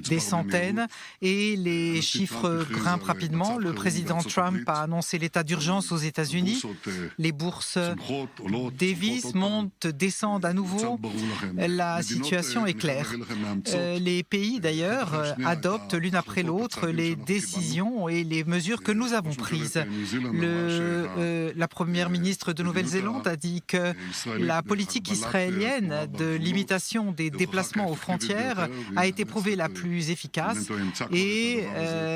des centaines et les chiffres grimpent rapidement. Le président Trump a annoncé l'état d'urgence aux États-Unis. Les bourses dévissent, montent, descendent à nouveau. La situation est claire. Les pays, d'ailleurs, adoptent l'une après l'autre les décisions et les mesures que nous avons prises. La première ministre de Nouvelle-Zélande a dit que la politique israélienne de limitation des déplacements aux frontières a été prouvée la plus efficace et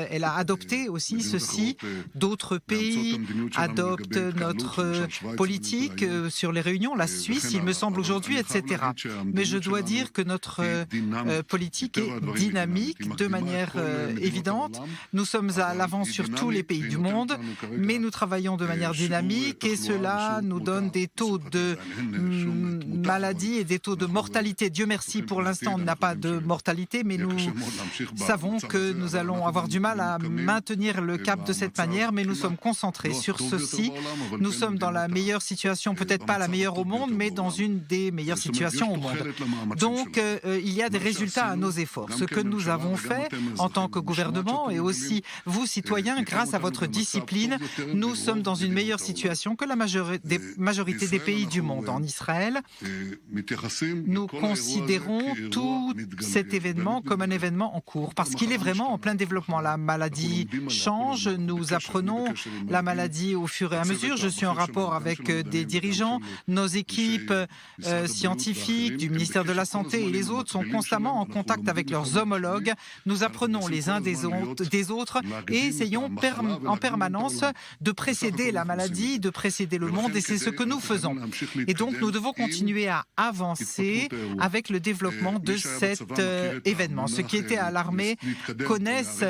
elle a adopté aussi ceci. D'autres pays adoptent notre politique sur les réunions, la Suisse, il me semble aujourd'hui, etc. Mais je dois dire que notre politique est dynamique de manière évidente. Nous sommes à l'avant sur tous les pays du monde, mais nous travaillons de manière dynamique et cela nous donne des taux de maladie et des taux de mortalité. Dieu merci, pour l'instant, on n'a pas de mortalité, mais nous savons que nous allons avoir du mal à maintenir le cap de cette manière, mais nous sommes concentrés sur ceci. Nous sommes dans la meilleure situation, peut-être pas la meilleure au monde, mais dans une des meilleures situations au monde. Donc, il y a des résultats à nos efforts. Ce que nous avons fait en tant que gouvernement et aussi vous, citoyens, grâce à votre discipline, nous sommes dans une meilleure situation que la majorité des pays du monde. En Israël, nous considérons tout cet événement comme un événement en cours parce qu'il est vraiment en plein développement. La maladie change, nous apprenons la maladie au fur et à mesure. Je suis en rapport avec des dirigeants, nos équipes scientifiques du ministère de la Santé et les autres sont constamment en contact avec leurs homologues. Nous apprenons les uns des autres et essayons en permanence de précéder la maladie, de précéder le monde et c'est ce que nous faisons. Et donc nous devons continuer à avancer avec le développement de cet événement. Ceux qui étaient à l'armée connaissent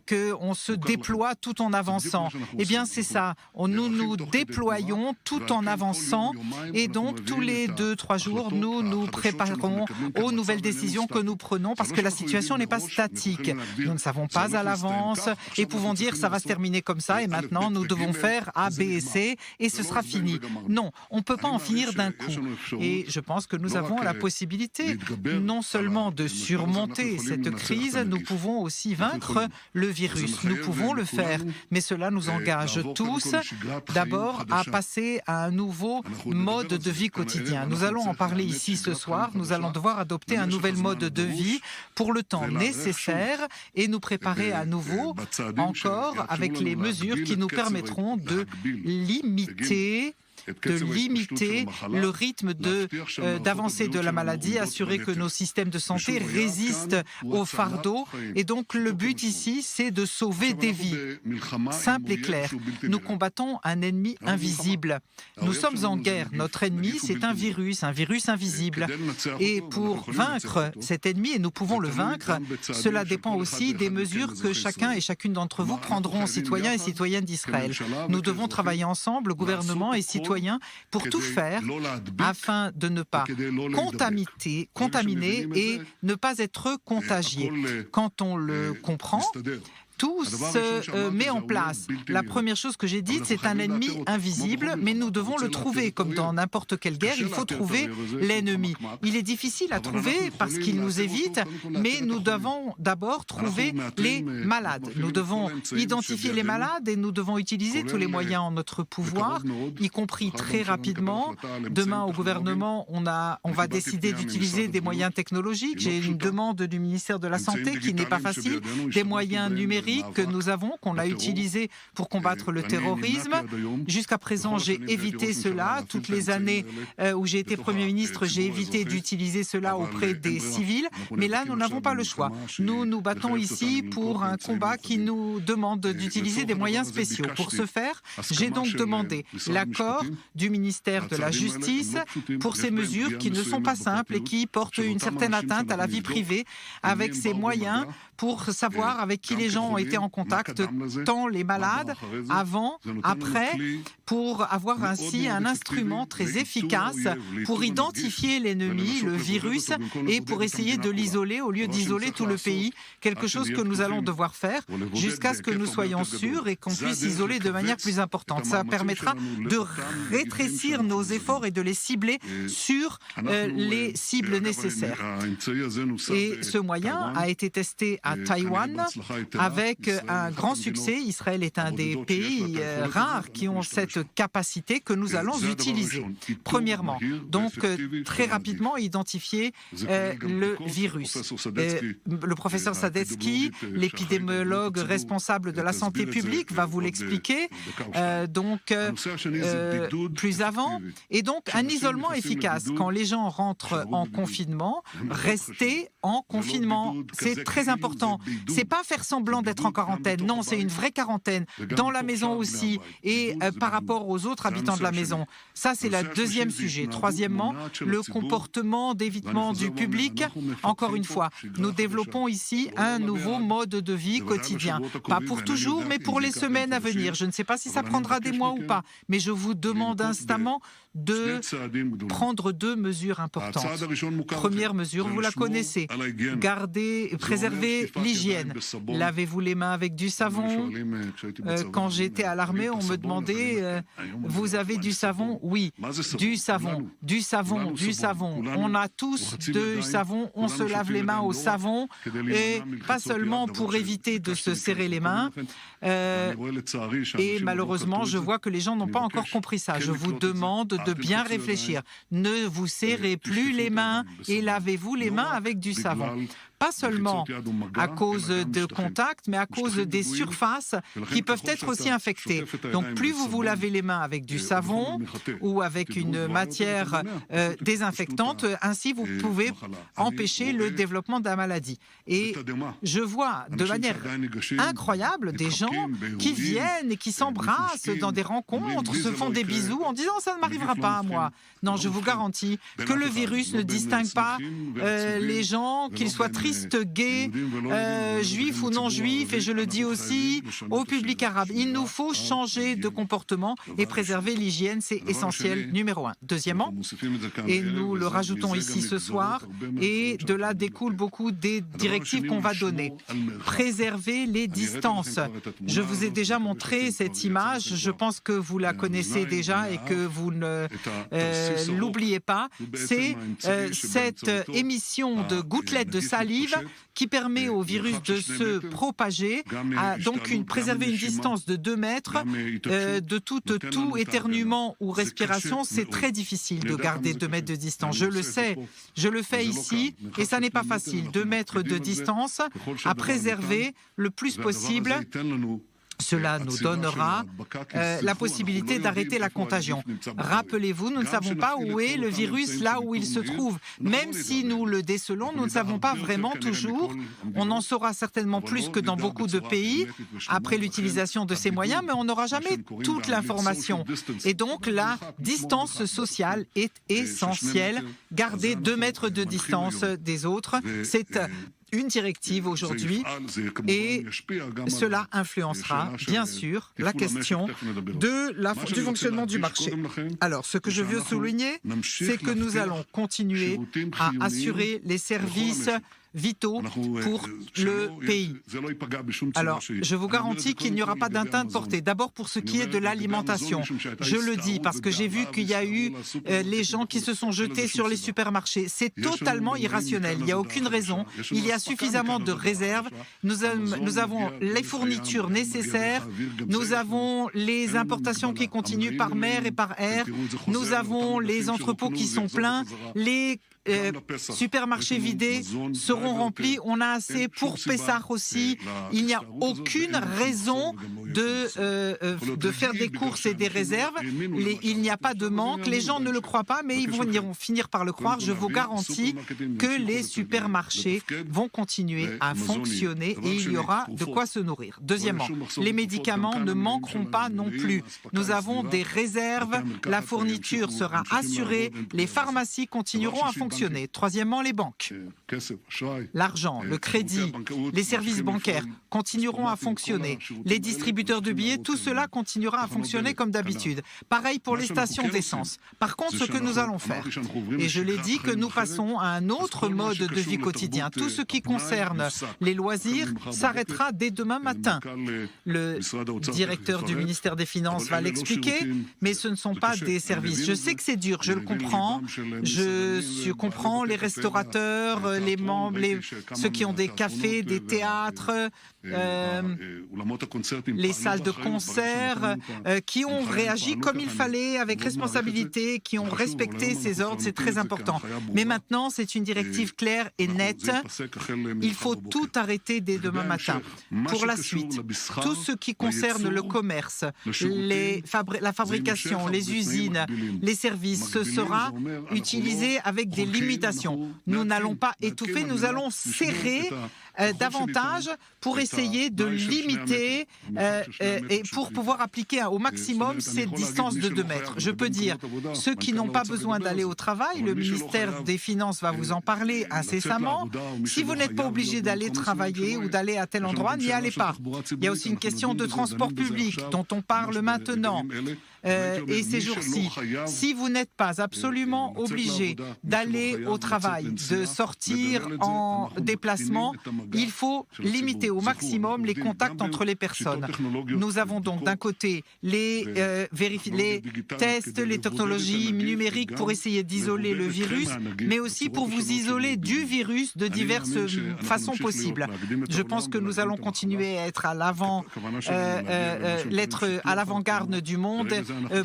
qu'on se déploie tout en avançant. Eh bien c'est ça, nous nous déployons tout en avançant et donc tous les 2-3 jours nous nous préparons aux nouvelles décisions que nous prenons parce que la situation n'est pas statique. Nous ne savons pas à l'avance et pouvons dire ça va se terminer comme ça et maintenant nous devons faire A, B et C et ce sera fini. Non, on ne peut pas en finir d'un coup. Et je pense que nous avons la possibilité non seulement de surmonter cette crise, nous pouvons aussi vaincre le virus. Nous pouvons le faire, mais cela nous engage tous d'abord à passer à un nouveau mode de vie quotidien. Nous allons en parler ici ce soir. Nous allons devoir adopter un nouvel mode de vie pour le temps nécessaire et nous préparer à nouveau encore avec les mesures qui nous permettront de limiter le rythme d'avancée de la maladie, assurer que nos systèmes de santé résistent au fardeau. Et donc le but ici, c'est de sauver des vies. Simple et clair. Nous combattons un ennemi invisible. Nous sommes en guerre. Notre ennemi, c'est un virus invisible. Et pour vaincre cet ennemi, et nous pouvons le vaincre, cela dépend aussi des mesures que chacun et chacune d'entre vous prendront, citoyens et citoyennes d'Israël. Nous devons travailler ensemble, gouvernement et citoyens, pour tout faire afin de ne pas contaminer et ne pas être contagié. Quand on le comprend, tout se met en place. La première chose que j'ai dite, c'est un ennemi invisible, mais nous devons le trouver. Comme dans n'importe quelle guerre, il faut trouver l'ennemi. Il est difficile à trouver parce qu'il nous évite, mais nous devons d'abord trouver les malades. Nous devons identifier les malades et nous devons utiliser tous les moyens en notre pouvoir, y compris très rapidement. Demain, au gouvernement, on va décider d'utiliser des moyens technologiques. J'ai une demande du ministère de la Santé qui n'est pas facile, des moyens numériques que nous avons, qu'on a utilisé pour combattre le terrorisme. Jusqu'à présent, j'ai évité cela. Toutes les années où j'ai été Premier ministre, j'ai évité d'utiliser cela auprès des civils. Mais là, nous n'avons pas le choix. Nous nous battons ici pour un combat qui nous demande d'utiliser des moyens spéciaux. Pour ce faire, j'ai donc demandé l'accord du ministère de la Justice pour ces mesures qui ne sont pas simples et qui portent une certaine atteinte à la vie privée avec ces moyens pour savoir avec qui les gens ont été en contact, tant les malades, avant, après, pour avoir ainsi un instrument très efficace pour identifier l'ennemi, le virus, et pour essayer de l'isoler au lieu d'isoler tout le pays, quelque chose que nous allons devoir faire jusqu'à ce que nous soyons sûrs et qu'on puisse isoler de manière plus importante. Ça permettra de rétrécir nos efforts et de les cibler sur les cibles nécessaires. Et ce moyen a été testé à Taïwan avec un grand succès. Israël est un des pays rares qui ont cette capacité que nous allons utiliser. Premièrement, donc très rapidement identifier le virus. Le professeur Sadetsky, l'épidémiologue responsable de la santé publique, va vous l'expliquer plus avant. Et donc un isolement efficace. Quand les gens rentrent en confinement, restez en confinement. C'est très important. C'est pas faire semblant d'être en quarantaine. Non, c'est une vraie quarantaine. Dans la maison aussi et par rapport aux autres habitants de la maison. Ça, c'est le deuxième sujet. Troisièmement, le comportement d'évitement du public. Encore une fois, nous développons ici un nouveau mode de vie quotidien. Pas pour toujours, mais pour les semaines à venir. Je ne sais pas si ça prendra des mois ou pas, mais je vous demande instamment de prendre deux mesures importantes. Première mesure, vous la connaissez. Préservez l'hygiène. Lavez-vous les mains avec du savon. Quand j'étais à l'armée, on me demandait vous avez du savon? Oui, du savon, du savon, du savon. On a tous du savon, on se lave les mains au savon et pas seulement pour éviter de se serrer les mains. Et malheureusement, je vois que les gens n'ont pas encore compris ça. Je vous demande de bien réfléchir. Ne vous serrez plus les mains et lavez-vous les mains avec du savon. Pas seulement à cause de contact, mais à cause des surfaces qui peuvent être aussi infectées. Donc plus vous vous lavez les mains avec du savon ou avec une matière désinfectante, ainsi vous pouvez empêcher le développement de la maladie. Et je vois de manière incroyable des gens qui viennent et qui s'embrassent dans des rencontres, se font des bisous en disant « ça ne m'arrivera pas à moi ». Non, je vous garantis que le virus ne distingue pas les gens, qu'ils soient tristes, gays, juifs ou non juifs, et je le dis aussi au public arabe. Il nous faut changer de comportement et préserver l'hygiène, c'est essentiel, numéro un. Deuxièmement, et nous le rajoutons ici ce soir, et de là découlent beaucoup des directives qu'on va donner. Préserver les distances. Je vous ai déjà montré cette image, je pense que vous la connaissez déjà et que vous ne l'oubliez pas. C'est cette émission de gouttelettes de salive qui permet au virus de se propager, préserver une distance de 2 mètres, de tout éternuement ou respiration, c'est très difficile de garder 2 mètres de distance. Je le sais, je le fais ici et ça n'est pas facile. 2 mètres de distance à préserver le plus possible. Cela nous donnera la possibilité d'arrêter la contagion. Rappelez-vous, nous ne savons pas où est le virus là où il se trouve. Même si nous le décelons, nous ne savons pas vraiment toujours. On en saura certainement plus que dans beaucoup de pays après l'utilisation de ces moyens, mais on n'aura jamais toute l'information. Et donc, la distance sociale est essentielle. Garder 2 mètres de distance des autres, c'est une directive aujourd'hui et cela influencera bien sûr la question du fonctionnement du marché. Alors, ce que je veux souligner, c'est que nous allons continuer à assurer les services vitaux pour le pays. Alors, je vous garantis qu'il n'y aura pas d'atteinte portée. D'abord, pour ce qui est de l'alimentation. Je le dis parce que j'ai vu qu'il y a eu les gens qui se sont jetés sur les supermarchés. C'est totalement irrationnel. Il n'y a aucune raison. Il y a suffisamment de réserves. Nous avons les fournitures nécessaires. Nous avons les importations qui continuent par mer et par air. Nous avons les entrepôts qui sont pleins. Les supermarchés vidés seront remplis. On a assez pour Pessah aussi. Il n'y a aucune raison de faire des courses et des réserves. Il n'y a pas de manque. Les gens ne le croient pas, mais ils vont finir par le croire. Je vous garantis que les supermarchés vont continuer à fonctionner et il y aura de quoi se nourrir. Deuxièmement, les médicaments ne manqueront pas non plus. Nous avons des réserves. La fourniture sera assurée. Les pharmacies continueront à fonctionner. fonctionner. Troisièmement, les banques. L'argent, le crédit, les services bancaires continueront à fonctionner. Les distributeurs de billets, tout cela continuera à fonctionner comme d'habitude. Pareil pour les stations d'essence. Par contre, ce que nous allons faire, et je l'ai dit, que nous passons à un autre mode de vie quotidien. Tout ce qui concerne les loisirs s'arrêtera dès demain matin. Le directeur du ministère des Finances va l'expliquer, mais ce ne sont pas des services. Je sais que c'est dur, je le comprends. Je comprends les restaurateurs, les membres, ceux qui ont des cafés, des théâtres, les salles de concert, qui ont réagi comme il fallait, avec responsabilité, qui ont respecté ces ordres, c'est très important. Mais maintenant, c'est une directive claire et nette. Il faut tout arrêter dès demain matin. Pour la suite, tout ce qui concerne le commerce, la fabrication, les usines, les services, ce sera utilisé avec des limitations. Nous n'allons pas étouffer, nous allons serrer davantage pour essayer de limiter et pour pouvoir appliquer au maximum cette distance de 2 mètres. Je peux dire, ceux qui n'ont pas besoin d'aller au travail, le ministère des Finances va vous en parler incessamment. Si vous n'êtes pas obligé d'aller travailler ou d'aller à tel endroit, n'y allez pas. Il y a aussi une question de transport public dont on parle maintenant. Et ces jours-ci, si vous n'êtes pas absolument obligé d'aller au travail, de sortir en déplacement, il faut limiter au maximum les contacts entre les personnes. Nous avons donc d'un côté les tests, les technologies numériques pour essayer d'isoler le virus, mais aussi pour vous isoler du virus de diverses façons possibles. Je pense que nous allons continuer à être à l'avant-garde du monde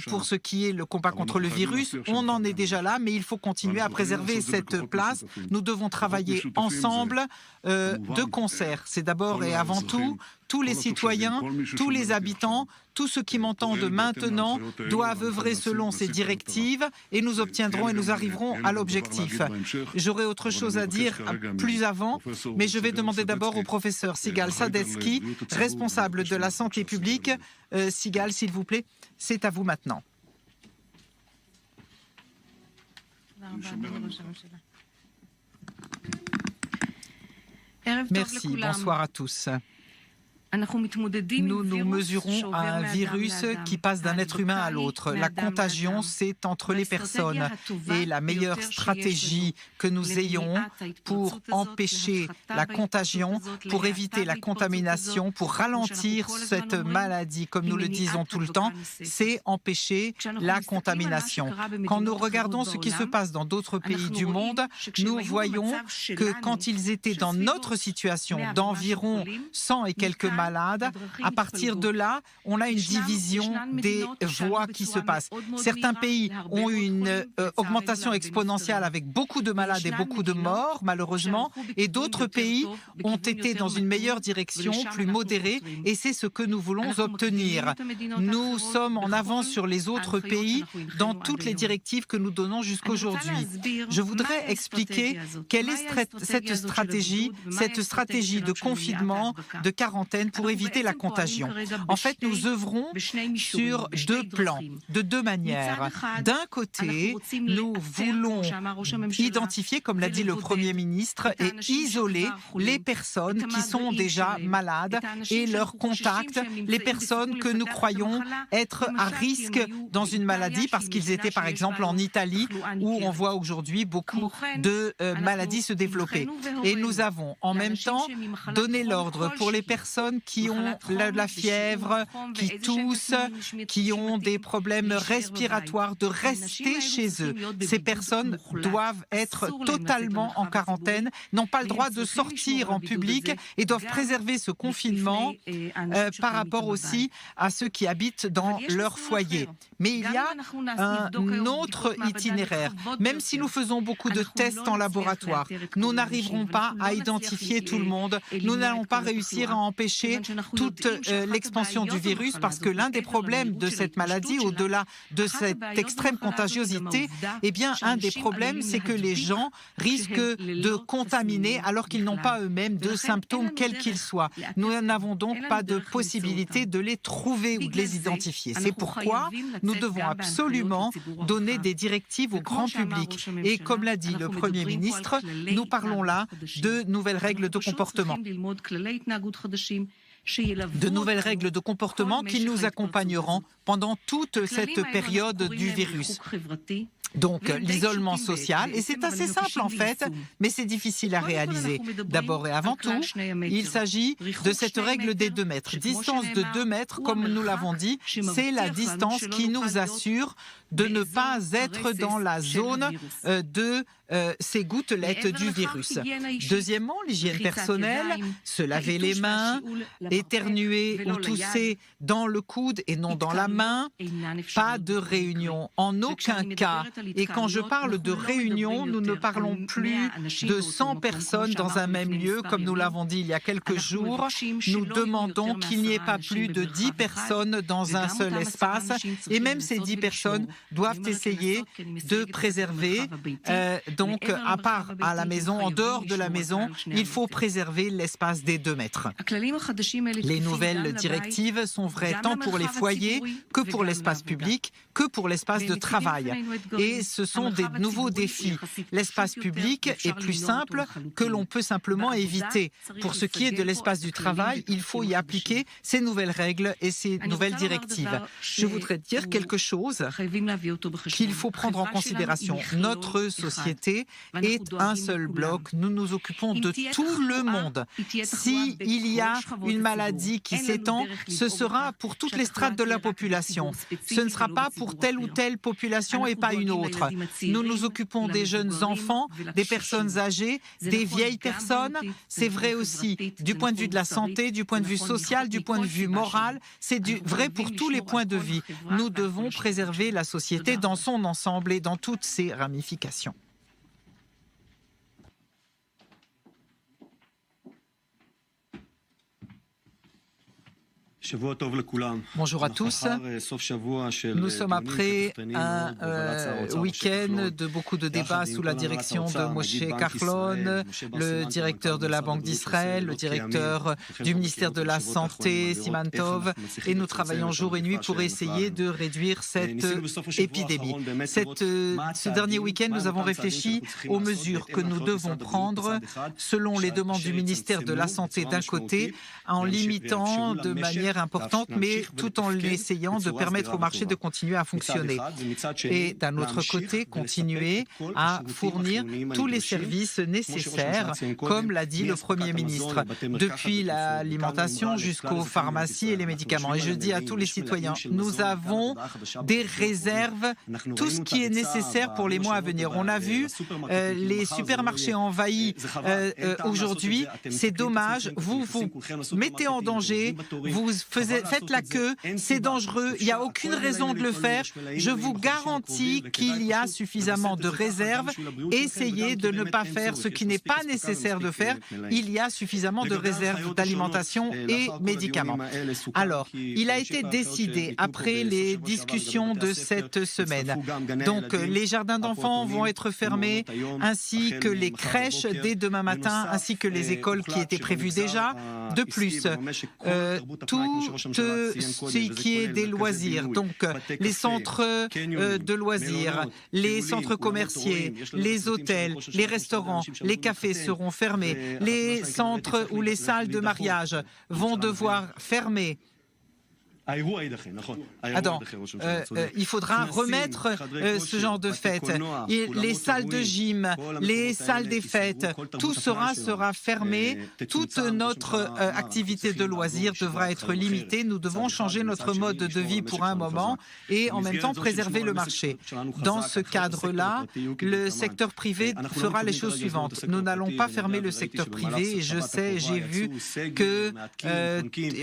pour ce qui est le combat contre le virus. On en est déjà là, mais il faut continuer à préserver cette place. Nous devons travailler ensemble de concert. C'est d'abord et avant tout, tous les citoyens, tous les habitants, tous ceux qui m'entendent maintenant doivent œuvrer selon ces directives et nous obtiendrons et nous arriverons à l'objectif. J'aurai autre chose à dire plus avant, mais je vais demander d'abord au professeur Sigal Sadetsky, responsable de la santé publique. Sigal, s'il vous plaît, c'est à vous maintenant. Merci, bonsoir à tous. Nous nous mesurons à un virus qui passe d'un être humain à l'autre. La contagion, c'est entre les personnes. Et la meilleure stratégie que nous ayons pour empêcher la contagion, pour éviter la contamination, pour ralentir cette maladie, comme nous le disons tout le temps, c'est empêcher la contamination. Quand nous regardons ce qui se passe dans d'autres pays du monde, nous voyons que quand ils étaient dans notre situation d'environ 100 et quelques malades, à partir de là, on a une division des voies qui se passent. Certains pays ont eu une augmentation exponentielle avec beaucoup de malades et beaucoup de morts, malheureusement, et d'autres pays ont été dans une meilleure direction, plus modérée, et c'est ce que nous voulons obtenir. Nous sommes en avance sur les autres pays dans toutes les directives que nous donnons jusqu'aujourd'hui. Je voudrais expliquer quelle est cette stratégie de confinement, de quarantaine pour éviter la contagion. En fait, nous œuvrons sur 2 plans, de 2 manières. D'un côté, nous voulons identifier, comme l'a dit le Premier ministre, et isoler les personnes qui sont déjà malades et leurs contacts, les personnes que nous croyons être à risque dans une maladie parce qu'ils étaient par exemple en Italie où on voit aujourd'hui beaucoup de maladies se développer. Et nous avons en même temps donné l'ordre pour les personnes qui ont la fièvre, qui toussent, qui ont des problèmes respiratoires, de rester chez eux. Ces personnes doivent être totalement en quarantaine, n'ont pas le droit de sortir en public et doivent préserver ce confinement par rapport aussi à ceux qui habitent dans leur foyer. Mais il y a un autre itinéraire. Même si nous faisons beaucoup de tests en laboratoire, nous n'arriverons pas à identifier tout le monde. Nous n'allons pas réussir à empêcher empêcher toute l'expansion du virus, parce que l'un des problèmes de cette maladie, au-delà de cette extrême contagiosité, eh bien, un des problèmes, c'est que les gens risquent de contaminer alors qu'ils n'ont pas eux-mêmes de symptômes, quels qu'ils soient. Nous n'avons donc pas de possibilité de les trouver ou de les identifier. C'est pourquoi nous devons absolument donner des directives au grand public. Et comme l'a dit le Premier ministre, nous parlons là de nouvelles règles de comportement. De nouvelles règles de comportement qui nous accompagneront pendant toute cette période du virus. Donc, l'isolement social, et c'est assez simple en fait, mais c'est difficile à réaliser. D'abord et avant tout, il s'agit de cette règle des 2 mètres. Distance de 2 mètres, comme nous l'avons dit, c'est la distance qui nous assure de ne pas être dans la zone de ces gouttelettes du virus. Deuxièmement, l'hygiène personnelle, se laver les mains, éternuer ou tousser dans le coude et non dans la main, pas de réunion, en aucun cas. Et quand je parle de réunion, nous ne parlons plus de 100 personnes dans un même lieu, comme nous l'avons dit il y a quelques jours. Nous demandons qu'il n'y ait pas plus de 10 personnes dans un seul espace, et même ces 10 personnes doivent essayer de préserver, donc à part à la maison, en dehors de la maison, il faut préserver l'espace des 2 mètres. Les nouvelles directives sont vraies tant pour les foyers que pour l'espace public, que pour l'espace de travail. Et ce sont des nouveaux défis. L'espace public est plus simple que l'on peut simplement éviter. Pour ce qui est de l'espace du travail, il faut y appliquer ces nouvelles règles et ces nouvelles directives. Je voudrais dire quelque chose qu'il faut prendre en considération. Notre société est un seul bloc. Nous nous occupons de tout le monde. S'il y a une maladie qui s'étend, ce sera pour toutes les strates de la population. Ce ne sera pas pour telle ou telle population et pas une autre. Nous nous occupons des jeunes enfants, des personnes âgées, des vieilles personnes. C'est vrai aussi du point de vue de la santé, du point de vue social, du point de vue moral. C'est vrai pour tous les points de vue. Nous devons préserver la société dans son ensemble et dans toutes ses ramifications. Bonjour à tous. Nous sommes après un week-end de beaucoup de débats sous la direction de Moshe Kahlon, le directeur de la Banque d'Israël, le directeur du ministère de la Santé, Siman Tov, et nous travaillons jour et nuit pour essayer de réduire cette épidémie. Ce dernier week-end, nous avons réfléchi aux mesures que nous devons prendre selon les demandes du ministère de la Santé d'un côté, en limitant de manière importante, mais tout en essayant de permettre au marché de continuer à fonctionner. Et d'un autre côté, continuer à fournir tous les services nécessaires, comme l'a dit le Premier ministre, depuis l'alimentation jusqu'aux pharmacies et les médicaments. Et je dis à tous les citoyens, nous avons des réserves, tout ce qui est nécessaire pour les mois à venir. On a vu les supermarchés envahis aujourd'hui. C'est dommage. Vous vous mettez en danger, vous faites la queue, c'est dangereux, il n'y a aucune raison de le faire. Je vous garantis qu'il y a suffisamment de réserves. Essayez de ne pas faire ce qui n'est pas nécessaire de faire. Il y a suffisamment de réserves d'alimentation et médicaments. Alors, il a été décidé, après les discussions de cette semaine, donc les jardins d'enfants vont être fermés, ainsi que les crèches dès demain matin, ainsi que les écoles qui étaient prévues déjà. De plus, tout ce qui est des loisirs, donc les centres de loisirs, les centres commerciaux, les hôtels, les restaurants, les cafés seront fermés, les centres ou les salles de mariage vont devoir fermer. Attends, il faudra remettre ce genre de fêtes. Les salles de gym, les salles des fêtes, tout sera fermé. Toute notre activité de loisirs devra être limitée. Nous devons changer notre mode de vie pour un moment et en même temps préserver le marché. Dans ce cadre-là, le secteur privé fera les choses suivantes. Nous n'allons pas fermer le secteur privé et je sais, j'ai vu que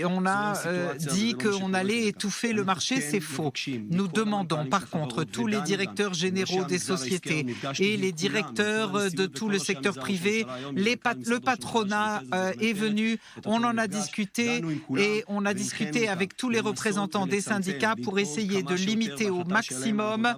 on a dit qu'on allait étouffer le marché, c'est faux. Nous demandons par contre tous les directeurs généraux des sociétés et les directeurs de tout le secteur privé, le patronat est venu, on en a discuté et on a discuté avec tous les représentants des syndicats pour essayer de limiter au maximum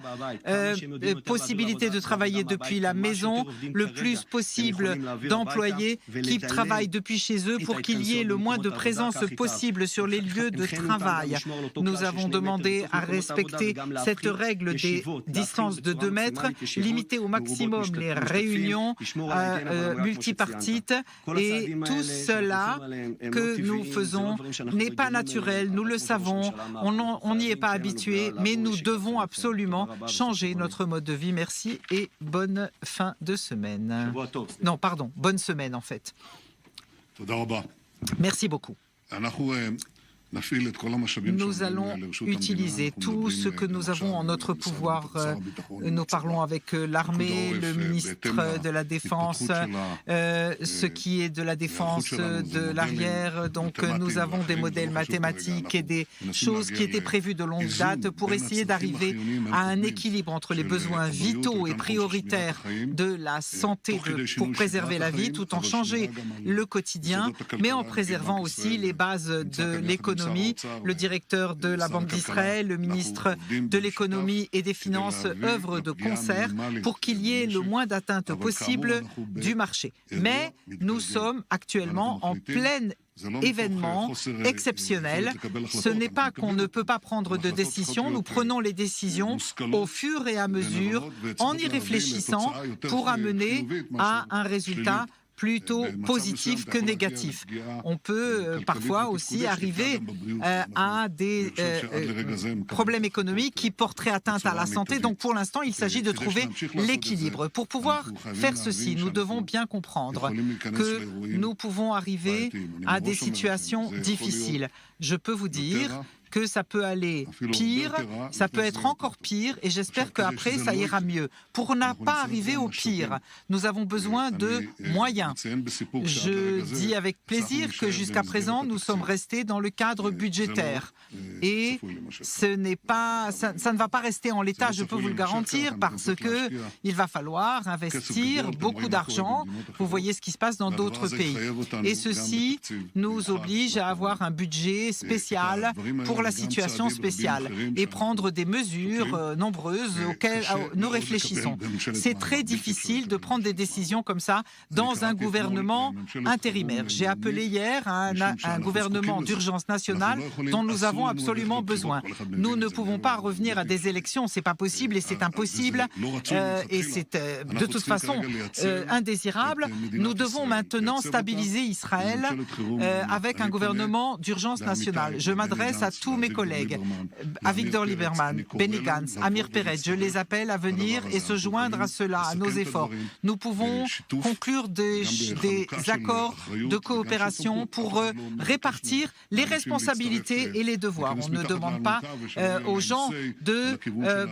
possibilité de travailler depuis la maison, le plus possible d'employés qui travaillent depuis chez eux pour qu'il y ait le moins de présence possible sur les lieux de travail. Nous avons demandé à respecter cette règle des distances de 2 mètres, limiter au maximum les réunions multipartites et tout cela que nous faisons n'est pas naturel, nous le savons, on n'y est pas habitué, mais nous devons absolument changer notre mode de vie. Merci et bonne fin de semaine. Non, pardon, bonne semaine en fait. Merci beaucoup. Nous allons utiliser tout ce que nous avons en notre pouvoir. Nous parlons avec l'armée, le ministre de la Défense, ce qui est de la défense de l'arrière. Donc nous avons des modèles mathématiques et des choses qui étaient prévues de longue date pour essayer d'arriver à un équilibre entre les besoins vitaux et prioritaires de la santé pour préserver la vie, tout en changeant le quotidien, mais en préservant aussi les bases de l'économie. Le directeur de la Banque d'Israël, le ministre de l'économie et des finances œuvrent de concert pour qu'il y ait le moins d'atteintes possible du marché. Mais nous sommes actuellement en plein événement exceptionnel. Ce n'est pas qu'on ne peut pas prendre de décisions, nous prenons les décisions au fur et à mesure en y réfléchissant pour amener à un résultat plutôt positif que négatif. On peut parfois aussi arriver à des problèmes économiques qui porteraient atteinte à la santé. Donc pour l'instant, il s'agit de trouver l'équilibre. Pour pouvoir faire ceci, nous devons bien comprendre que nous pouvons arriver à des situations difficiles. Je peux vous dire que ça peut aller pire, ça peut être encore pire, et j'espère qu'après, ça ira mieux. Pour ne pas arriver au pire, nous avons besoin de moyens. Je dis avec plaisir que jusqu'à présent, nous sommes restés dans le cadre budgétaire. Et ça ne va pas rester en l'état, je peux vous le garantir, parce qu'il va falloir investir beaucoup d'argent. Vous voyez ce qui se passe dans d'autres pays. Et ceci nous oblige à avoir un budget spécial pour la situation spéciale et prendre des mesures nombreuses auxquelles nous réfléchissons. C'est très difficile de prendre des décisions comme ça dans un gouvernement intérimaire. J'ai appelé hier à un gouvernement d'urgence nationale dont nous avons absolument besoin. Nous ne pouvons pas revenir à des élections, c'est pas possible et c'est impossible et c'est de toute façon indésirable. Nous devons maintenant stabiliser Israël avec un gouvernement d'urgence nationale. Je m'adresse à tous mes collègues, à Victor Lieberman, Benny Gantz, Amir Peretz, je les appelle à venir et se joindre à cela, à nos efforts. Nous pouvons conclure des accords de coopération pour répartir les responsabilités et les devoirs. On ne demande pas aux gens de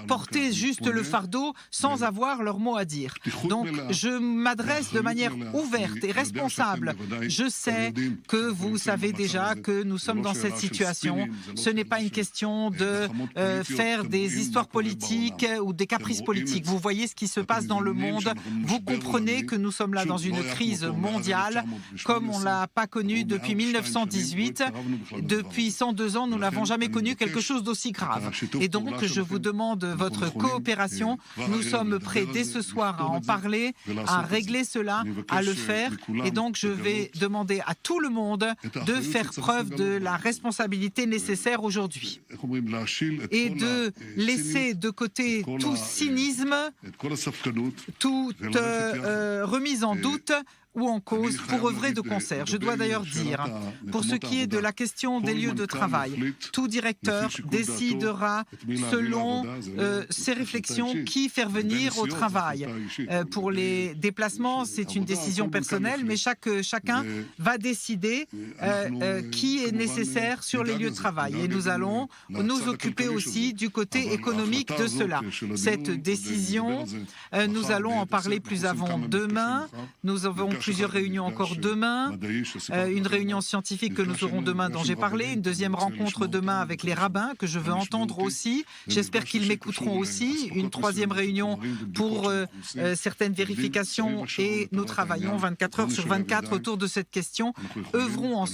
porter juste le fardeau sans avoir leur mot à dire. Donc, je m'adresse de manière ouverte et responsable. Je sais que vous savez déjà que nous sommes dans cette situation. Ce n'est pas une question de faire des histoires politiques ou des caprices politiques. Vous voyez ce qui se passe dans le monde. Vous comprenez que nous sommes là dans une crise mondiale comme on ne l'a pas connue depuis 1918. Depuis 102 ans, nous n'avons jamais connu quelque chose d'aussi grave. Et donc, je vous demande votre coopération. Nous sommes prêts dès ce soir à en parler, à régler cela, à le faire. Et donc, je vais demander à tout le monde de faire preuve de la responsabilité nécessaire aujourd'hui et de laisser de côté tout cynisme, toute remise en doute ou en cause pour œuvrer de concert. Je dois d'ailleurs dire, pour ce qui est de la question des lieux de travail, tout directeur décidera selon ses réflexions qui faire venir au travail. Pour les déplacements, c'est une décision personnelle, mais chacun va décider qui est nécessaire sur les lieux de travail. Et nous allons nous occuper aussi du côté économique de cela. Cette décision, nous allons en parler plus avant demain. Nous avons plusieurs réunions encore demain. Une réunion scientifique que nous aurons demain dont j'ai parlé, une deuxième rencontre demain avec les rabbins que je veux entendre aussi. J'espère qu'ils m'écouteront aussi. Une troisième réunion pour certaines vérifications et nous travaillons 24 heures sur 24 autour de cette question. Œuvrons ensemble